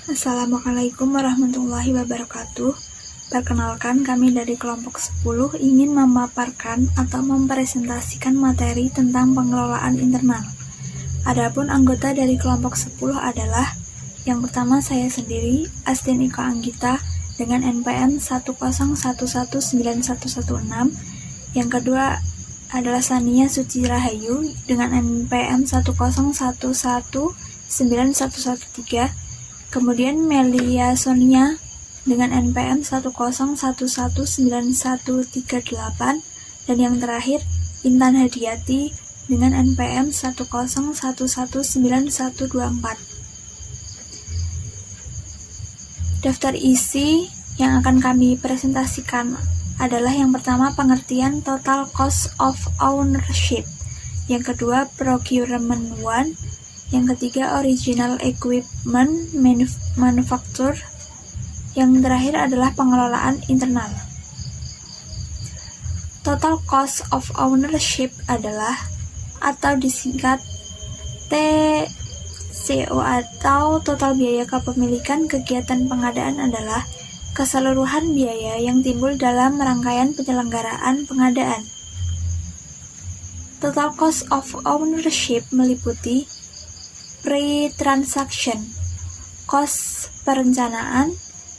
Assalamualaikum warahmatullahi wabarakatuh. Perkenalkan, kami dari kelompok 10 ingin memaparkan atau mempresentasikan materi tentang pengelolaan internal. Adapun anggota dari kelompok 10 adalah yang pertama saya sendiri, Astin Ika Anggita dengan NPM 101191116. Yang kedua adalah Sania Suci Rahayu dengan NPM 101191113. Kemudian Melia Sonia dengan NPM 101191138, dan yang terakhir Intan Hadiati dengan NPM 101191124. Daftar isi yang akan kami presentasikan adalah yang pertama pengertian total cost of ownership, yang kedua procurement one, yang ketiga original equipment manufacture, yang terakhir adalah pengelolaan internal. Total cost of ownership adalah atau disingkat TCO atau total biaya kepemilikan kegiatan pengadaan adalah keseluruhan biaya yang timbul dalam rangkaian penyelenggaraan pengadaan. Total cost of ownership meliputi pre-transaction, cost perencanaan,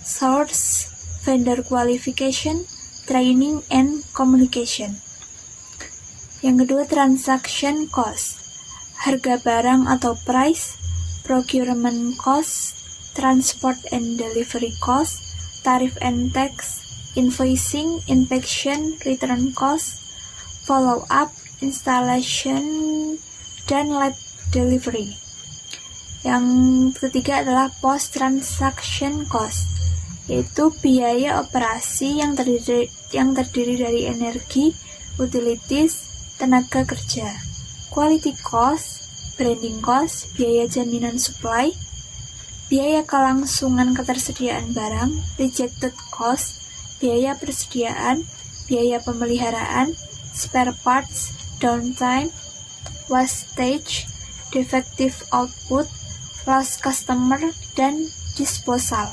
source, vendor qualification, training, and communication. Yang kedua, transaction cost, harga barang atau price, procurement cost, transport and delivery cost, tarif and tax, invoicing, inspection, return cost, follow-up, installation, dan lab delivery. Yang ketiga adalah post-transaction cost, yaitu biaya operasi yang terdiri dari energi, utilities, tenaga kerja. Quality cost, branding cost, biaya jaminan supply, biaya kelangsungan ketersediaan barang, rejected cost, biaya persediaan, biaya pemeliharaan, spare parts, downtime, wastage, defective output, lost customer, dan disposal.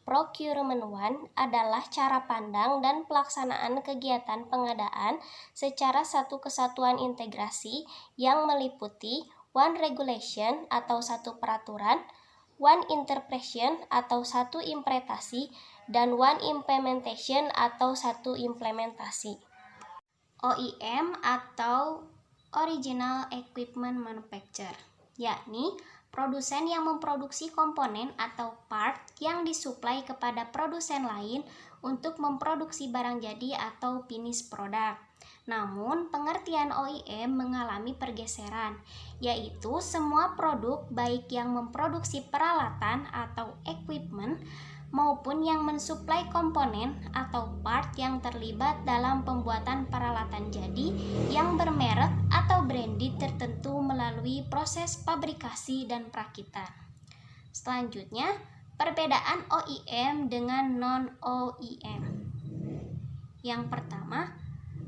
Procurement One adalah cara pandang dan pelaksanaan kegiatan pengadaan secara satu kesatuan integrasi yang meliputi one regulation atau satu peraturan, one interpretation atau satu implementasi, dan one implementation atau satu implementasi. OEM atau Original Equipment Manufacturer, yakni produsen yang memproduksi komponen atau part yang disuplai kepada produsen lain untuk memproduksi barang jadi atau finished product. Namun, pengertian OEM mengalami pergeseran, yaitu semua produk baik yang memproduksi peralatan atau equipment maupun yang mensuplai komponen atau part yang terlibat dalam pembuatan peralatan jadi yang bermerek atau branded tertentu melalui proses pabrikasi dan perakitan. Selanjutnya, perbedaan OEM dengan non-OEM. Yang pertama,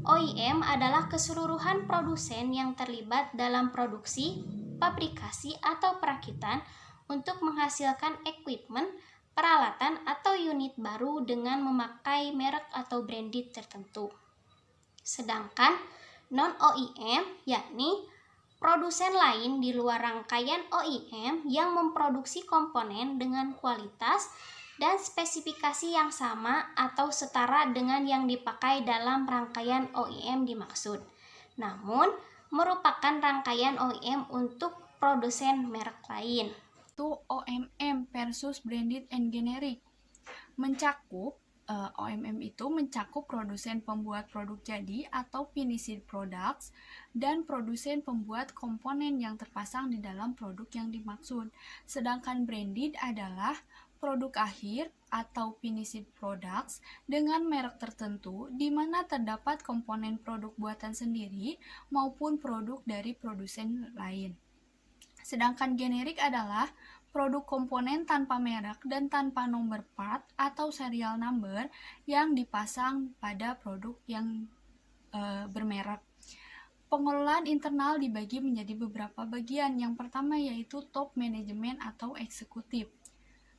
OEM adalah keseluruhan produsen yang terlibat dalam produksi, pabrikasi, atau perakitan untuk menghasilkan equipment, peralatan, atau unit baru dengan memakai merek atau branded tertentu. Sedangkan non-OEM yakni produsen lain di luar rangkaian OEM yang memproduksi komponen dengan kualitas dan spesifikasi yang sama atau setara dengan yang dipakai dalam rangkaian OEM dimaksud, namun merupakan rangkaian OEM untuk produsen merek lain. Itu OMM versus branded and generic. OMM itu mencakup produsen pembuat produk jadi atau finished products dan produsen pembuat komponen yang terpasang di dalam produk yang dimaksud. Sedangkan branded adalah produk akhir atau finished products dengan merek tertentu di mana terdapat komponen produk buatan sendiri maupun produk dari produsen lain. Sedangkan generik adalah produk komponen tanpa merek dan tanpa nomor part atau serial number yang dipasang pada produk yang bermerek. Pengelolaan internal dibagi menjadi beberapa bagian. Yang pertama yaitu top manajemen atau eksekutif.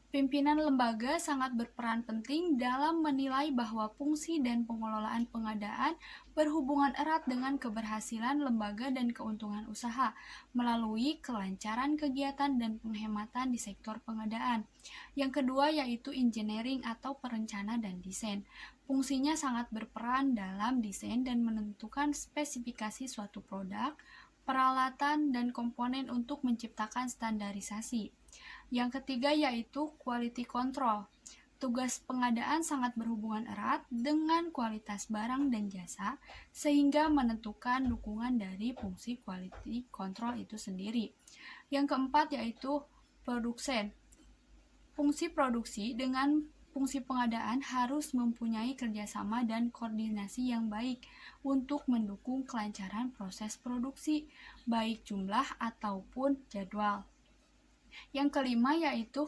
Pimpinan lembaga sangat berperan penting dalam menilai bahwa fungsi dan pengelolaan pengadaan berhubungan erat dengan keberhasilan lembaga dan keuntungan usaha melalui kelancaran kegiatan dan penghematan di sektor pengadaan. Yang kedua yaitu engineering atau perencana dan desain. Fungsinya sangat berperan dalam desain dan menentukan spesifikasi suatu produk, peralatan, dan komponen untuk menciptakan standarisasi. Yang ketiga yaitu quality control. Tugas pengadaan sangat berhubungan erat dengan kualitas barang dan jasa, sehingga menentukan dukungan dari fungsi quality control itu sendiri. Yang keempat yaitu produsen. Fungsi produksi dengan fungsi pengadaan harus mempunyai kerjasama dan koordinasi yang baik untuk mendukung kelancaran proses produksi, baik jumlah ataupun jadwal. Yang kelima yaitu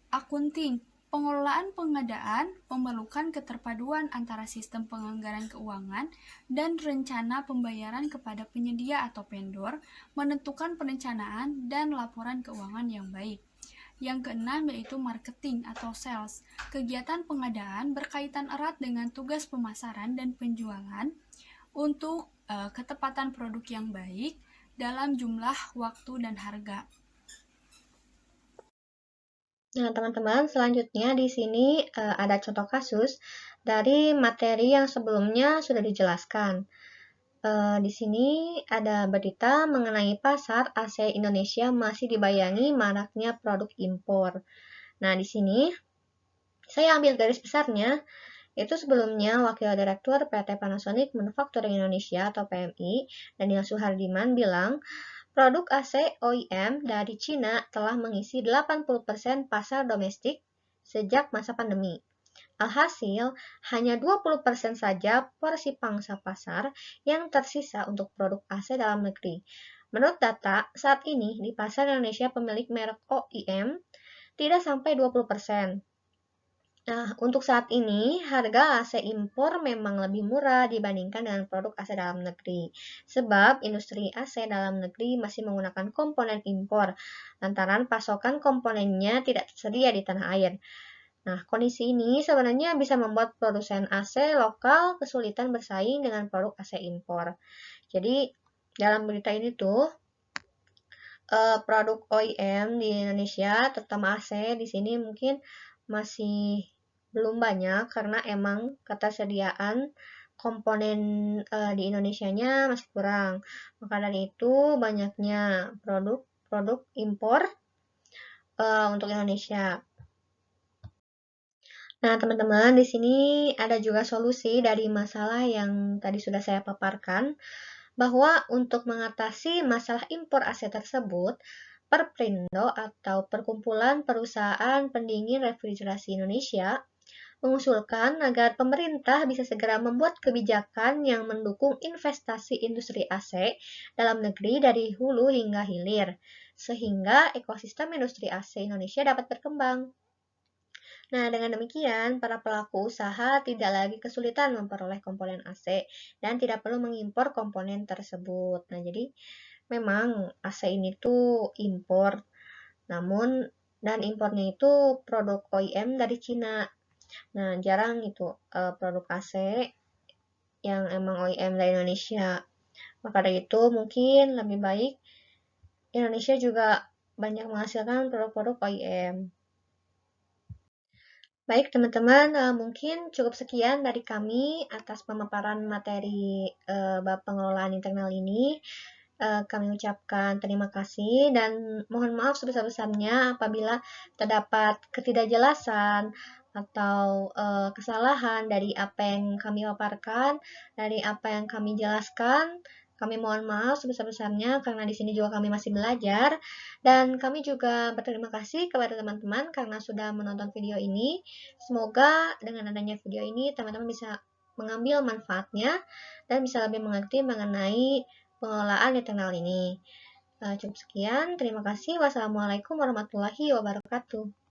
akunting. Pengelolaan pengadaan memerlukan keterpaduan antara sistem penganggaran keuangan dan rencana pembayaran kepada penyedia atau vendor, menentukan perencanaan dan laporan keuangan yang baik. Yang keenam yaitu marketing atau sales. Kegiatan pengadaan berkaitan erat dengan tugas pemasaran dan penjualan untuk ketepatan produk yang baik dalam jumlah, waktu, dan harga. Nah, teman-teman, selanjutnya di sini ada contoh kasus dari materi yang sebelumnya sudah dijelaskan. Di sini ada berita mengenai pasar AC Indonesia masih dibayangi maraknya produk impor. Nah, di sini saya ambil garis besarnya, itu sebelumnya Wakil Direktur PT Panasonic Manufacturing Indonesia atau PMI, Daniel Suhardiman bilang, produk AC OEM dari Cina telah mengisi 80% pasar domestik sejak masa pandemi. Alhasil, hanya 20% saja porsi pangsa pasar yang tersisa untuk produk AC dalam negeri. Menurut data, saat ini di pasar Indonesia pemilik merek OEM tidak sampai 20%. Nah, untuk saat ini, harga AC impor memang lebih murah dibandingkan dengan produk AC dalam negeri. Sebab industri AC dalam negeri masih menggunakan komponen impor, lantaran pasokan komponennya tidak tersedia di tanah air. Nah, kondisi ini sebenarnya bisa membuat produsen AC lokal kesulitan bersaing dengan produk AC impor. Jadi, dalam berita ini tuh, produk OEM di Indonesia, terutama AC di sini mungkin masih belum banyak karena emang ketersediaan komponen di Indonesianya masih kurang. Maka dari itu banyaknya produk impor untuk Indonesia. Nah, teman-teman, di sini ada juga solusi dari masalah yang tadi sudah saya paparkan, bahwa untuk mengatasi masalah impor AC tersebut, Perprindo atau Perkumpulan Perusahaan Pendingin Refrigerasi Indonesia mengusulkan agar pemerintah bisa segera membuat kebijakan yang mendukung investasi industri AC dalam negeri dari hulu hingga hilir, sehingga ekosistem industri AC Indonesia dapat berkembang. Nah, dengan demikian, para pelaku usaha tidak lagi kesulitan memperoleh komponen AC dan tidak perlu mengimpor komponen tersebut. Nah, jadi memang AC ini tuh impor, namun dan impornya itu produk OEM dari Cina. Nah, jarang itu produk AC yang emang OEM dari Indonesia. Maka dari itu mungkin lebih baik Indonesia juga banyak menghasilkan produk-produk OEM. Baik teman-teman, mungkin cukup sekian dari kami atas pemaparan materi bab pengelolaan internal ini. Kami ucapkan terima kasih dan mohon maaf sebesar-besarnya apabila terdapat ketidakjelasan atau kesalahan dari apa yang kami paparkan, dari apa yang kami jelaskan. Kami mohon maaf sebesar-besarnya karena di sini juga kami masih belajar dan kami juga berterima kasih kepada teman-teman karena sudah menonton video ini. Semoga dengan adanya video ini teman-teman bisa mengambil manfaatnya dan bisa lebih mengerti mengenai pengelolaan internal ini. Cukup sekian, terima kasih. Wassalamualaikum warahmatullahi wabarakatuh.